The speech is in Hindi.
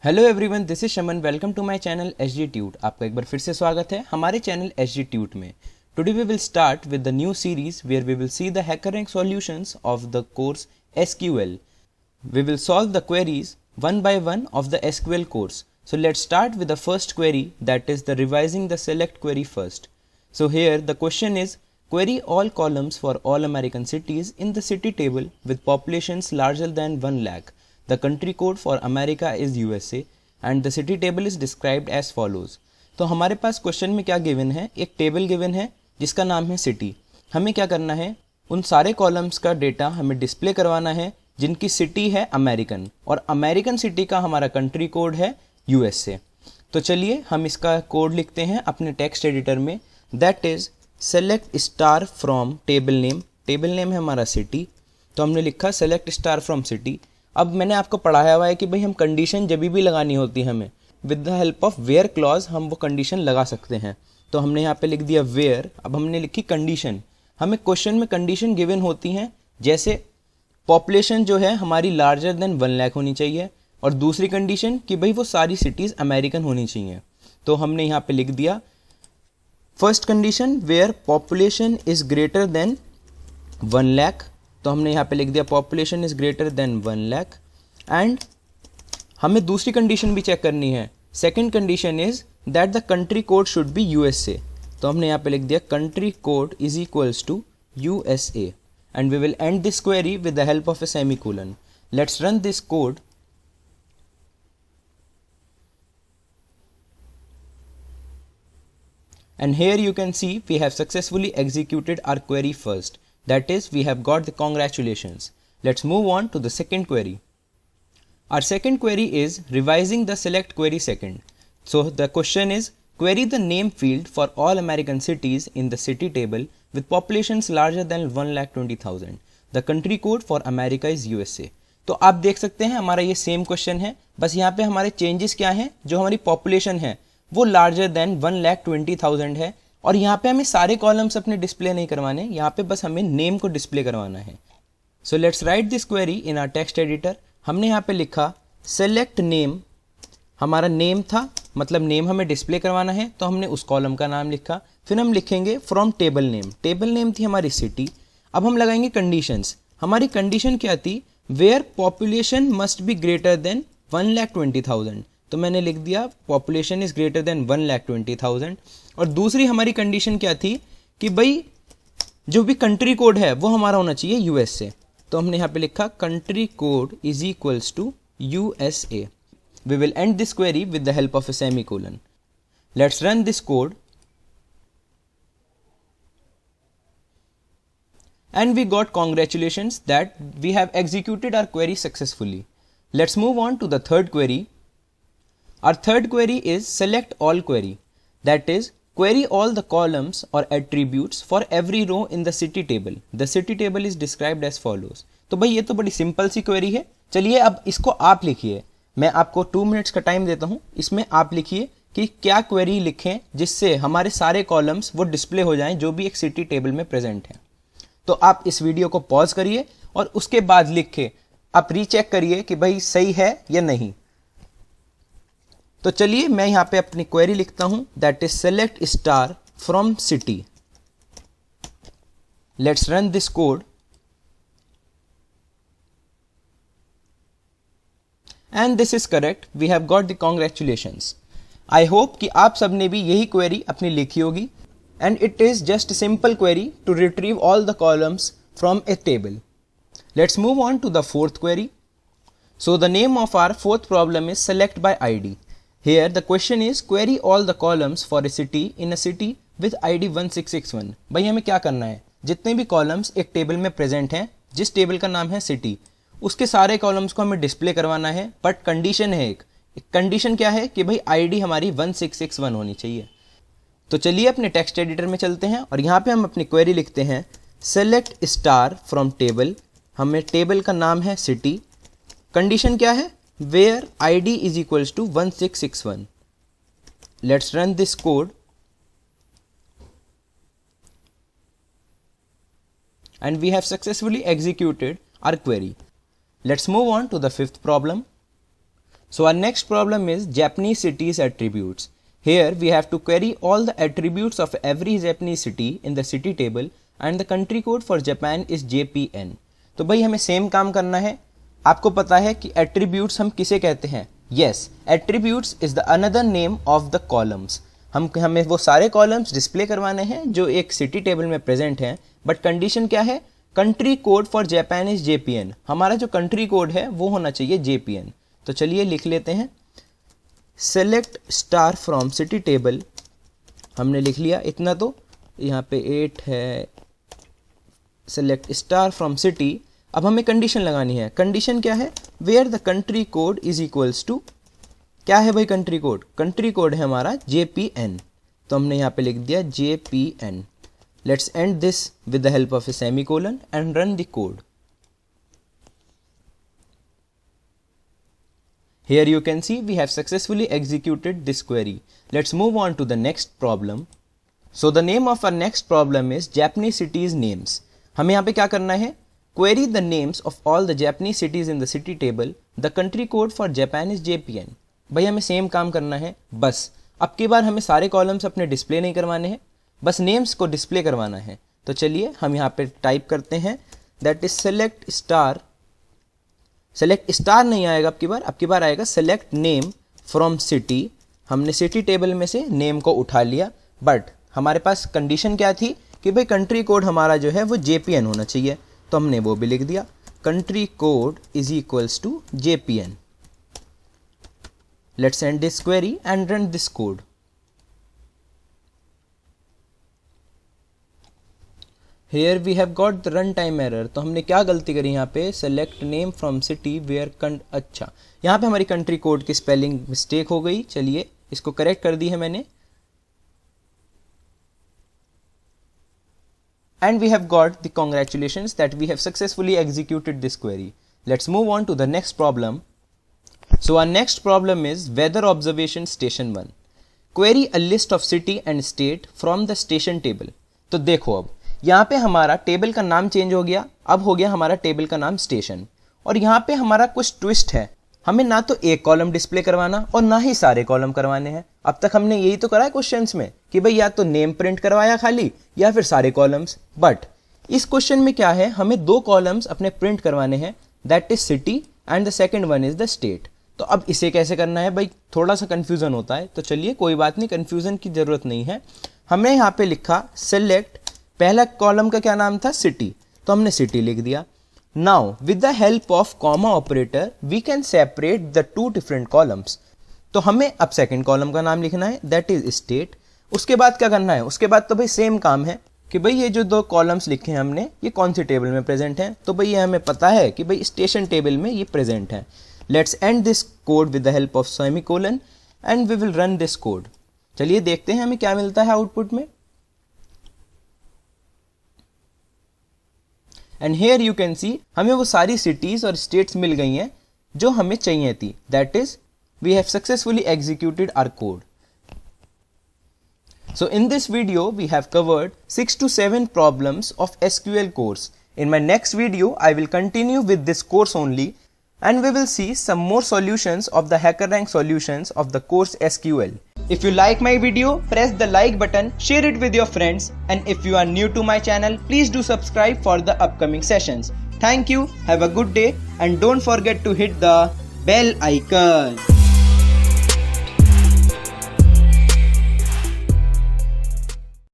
Hello everyone, this is Shaman. Welcome to my channel SG tut. आपका एक बार फिर से स्वागत है हमारे चैनल एसजी ट्यूट में। Today we will start with the new series where we will see the HackerRank solutions of the course SQL. We will solve the queries one by one of the SQL course. So let's start with the first query, that is the revising the select query first. So here the question is, query all columns for all American cities in the city table with populations larger than 1 lakh. The country code for America is USA and the city table is described as follows. तो हमारे पास क्वेश्चन में क्या गिवन है, एक टेबल गिवन है जिसका नाम है सिटी. हमें क्या करना है, उन सारे कॉलम्स का डेटा हमें डिस्प्ले करवाना है जिनकी सिटी है अमेरिकन, और अमेरिकन सिटी का हमारा कंट्री कोड है यूएसए. तो चलिए हम इसका कोड लिखते हैं अपने टेक्स्ट एडिटर में. That is select star from table name. Table name है हमारा सिटी, तो हमने लिखा सेलेक्ट स्टार फ्रॉम सिटी. अब मैंने आपको पढ़ाया हुआ है कि भाई हम कंडीशन जब भी लगानी होती है हमें with the help of where clause हम वो कंडीशन लगा सकते हैं. तो हमने यहाँ पे लिख दिया वेयर. अब हमने लिखी कंडीशन. हमें क्वेश्चन में कंडीशन गिवन होती हैं, जैसे पॉपुलेशन जो है हमारी लार्जर देन 1 लाख होनी चाहिए, और दूसरी कंडीशन कि भाई वो सारी सिटीज़ अमेरिकन होनी चाहिए. तो हमने यहाँ पे लिख दिया first condition where population is greater than 1 lakh. तो हमने यहाँ पे लिख दिया population is greater than 1 lakh. And हमें दूसरी कंडीशन भी चेक करनी है. Second condition is that the country code should be USA. तो हमने यहाँ पे लिख दिया country code is equals to USA. And we will end this query with the help of a semicolon. Let's run this code. And here you can see we have successfully executed our query first. That is, we have got the congratulations. Let's move on to the second query. Our second query is revising the select query second. So the question is, query the name field for all American cities in the city table with populations larger than 1,20,000. The country code for America is USA. तो आप देख सकते हैं हमारा ये सेम क्वेश्चन है, बस यहाँ पे हमारे चेंजेस क्या हैं. जो हमारी पॉपुलेशन है वो लार्जर देन 1,20,000 है, और यहाँ पे हमें सारे कॉलम्स अपने डिस्प्ले नहीं करवाने, यहाँ पे बस हमें नेम को डिस्प्ले करवाना है. So let's write this query in our text editor. हमने यहाँ पे लिखा सेलेक्ट नेम. हमारा नेम था, मतलब नेम हमें डिस्प्ले करवाना है, तो हमने उस कॉलम का नाम लिखा. फिर हम लिखेंगे from table name. Table name थी हमारी सिटी. अब हम लगाएंगे कंडीशंस. हमारी कंडीशन क्या थी, where population must be greater than 1,20,000. तो मैंने लिख दिया पॉपुलेशन इज ग्रेटर देन 1,20,000. और दूसरी हमारी कंडीशन क्या थी कि भाई जो भी कंट्री कोड है वो हमारा होना चाहिए यूएसए. तो हमने यहाँ पे लिखा country code is equals to USA. We will end this query with the help of a semicolon. Let's run this code. And we got congratulations that we have executed our query successfully. Let's move on to the third query. Our third query is select all query. That is, query all the columns or attributes for every row in the city table. The city table is described as follows. तो भाई ये तो बड़ी सिंपल सी क्वेरी है. चलिए अब इसको आप लिखिए. मैं आपको 2 मिनट्स का टाइम देता हूं. इसमें आप लिखिए कि क्या क्वेरी लिखें जिससे हमारे सारे कॉलम्स वो डिस्प्ले हो जाएं जो भी एक सिटी टेबल में प्रेजेंट है. तो आप इस वीडियो को पॉज करिए और उसके बाद लिखे आप रीचेक करिए कि भाई सही है या नहीं. तो चलिए मैं यहां पे अपनी क्वेरी लिखता हूं. That is select star from city. Let's run this code. And this is correct. We have got the congratulations. I hope कि आप सब ने भी यही query अपनी लिखी होगी. And it is just a simple query to retrieve all the columns from a table. Let's move on to the fourth query. So the name of our fourth problem is select by ID. Here the question is query all the columns for a city in a city with ID 1661. भाई हमें क्या करना है, जितने भी columns एक टेबल में प्रेजेंट हैं, जिस टेबल का नाम है सिटी, उसके सारे कॉलम्स को हमें डिस्प्ले करवाना है. बट कंडीशन है एक कंडीशन क्या है कि भाई आईडी हमारी 1661 होनी चाहिए. तो चलिए अपने टेक्स्ट एडिटर में चलते हैं और यहाँ पे हम अपनी क्वेरी लिखते हैं सेलेक्ट स्टार फ्रॉम टेबल. हमें टेबल का नाम है सिटी. कंडीशन क्या है, where ID is equals to 1661. Let's run this code. And we have successfully executed our query. Let's move on to the fifth problem. So our next problem is Japanese cities attributes. Here we have to query all the attributes of every Japanese city in the city table and the country code for Japan is JPN. तो भाई हमें सेम काम करना है. आपको पता है कि attributes हम किसे कहते हैं? Yes, attributes is the another name of the columns. हमें वो सारे कॉलम्स डिस्प्ले करवाने हैं जो एक सिटी टेबल में प्रेजेंट हैं, बट कंडीशन क्या है? Country code for Japan is JPN. हमारा जो कंट्री कोड है वो होना चाहिए JPN. तो चलिए लिख लेते हैं. Select star from city table, हमने लिख लिया इतना. तो यहाँ पे 8 है. Select star from city. अब हमें कंडीशन लगानी है. कंडीशन क्या है? Where the country code is equals to, क्या है भाई कंट्री कोड? कंट्री कोड है हमारा JPN. तो हमने यहाँ पे लिख दिया JPN. Let's end this with the help of A semicolon and run the code. Here you can see we have successfully executed this query. Let's move on to the next problem. So the name of our next problem is Japanese cities names. हमें यहाँ पे क्या करना है? Query the names of all the Japanese cities in the city table. The country code for Japan is JPN. भाई हमें सेम काम करना है. बस अब की बार हमें सारे कॉलम्स अपने डिस्प्ले नहीं करवाने हैं, बस नेम्स को डिस्प्ले करवाना है. तो चलिए हम यहाँ पे टाइप करते हैं that is select star. Select star नहीं आएगा अब की बार आएगा सेलेक्ट नेम फ्रॉम सिटी. हमने सिटी टेबल में से नेम को उठा लिया, बट हमारे पास कंडीशन क्या थी कि भाई कंट्री कोड हमारा जो है वो JPN होना चाहिए. तो हमने वो भी लिख दिया. Country code is equals to JPN. Let's end this query and run this code. Here we have got the runtime error. तो हमने क्या गलती करी यहाँ पे? Select name from city where अच्छा, यहाँ पे हमारी कंट्री कोड की स्पेलिंग मिस्टेक हो गई. चलिए इसको करेक्ट कर दी है मैंने. And we have got the congratulations that we have successfully executed this query. Let's move on to the next problem. So our next problem is weather observation station 1. Query a list of city and state from the station table. तो देखो अब यहाँ पे हमारा टेबल का नाम चेंज हो गया. अब हो गया हमारा टेबल का नाम स्टेशन. और यहाँ पे हमारा कुछ ट्विस्ट है. हमें ना तो एक कॉलम डिस्प्ले करवाना और ना ही सारे कॉलम करवाने हैं. अब तक हमने यही तो करा है क्वेश्चंस में कि भाई या तो नेम प्रिंट करवाया खाली या फिर सारे कॉलम्स. बट इस क्वेश्चन में क्या है? हमें 2 कॉलम्स अपने प्रिंट करवाने हैं, that is city and the second one is the state. तो अब इसे कैसे करना है भाई? थोड़ा सा कंफ्यूजन होता है. तो चलिए कोई बात नहीं, कंफ्यूजन की जरूरत नहीं है. हमने यहाँ पे लिखा सेलेक्ट, पहला कॉलम का क्या नाम था? सिटी. तो हमने सिटी लिख दिया. Now with the help of comma operator we can separate the 2 different columns. तो हमें अब सेकेंड कॉलम का नाम लिखना है, दैट इज स्टेट. उसके बाद क्या करना है? उसके बाद तो भाई सेम काम है कि भाई ये जो 2 कॉलम्स लिखे हैं हमने, ये कौन सी टेबल में प्रेजेंट हैं? तो भाई ये हमें पता है कि भाई स्टेशन टेबल में ये प्रेजेंट है. Let's end this code with the help of semicolon and we will run this code. चलिए देखते हैं हमें क्या मिलता है आउटपुट में. And here you can see हमें वो सारी cities और states मिल गई हैं जो हमें चाहिए थी. That is, we have successfully executed our code. So in this video we have covered 6 to 7 problems of SQL course. In my next video I will continue with this course only. And we will see some more solutions of the HackerRank solutions of the course SQL. If you like my video, press the like button, share it with your friends, and if you are new to my channel, please do subscribe for the upcoming sessions. Thank you, have a good day, and don't forget to hit the bell icon.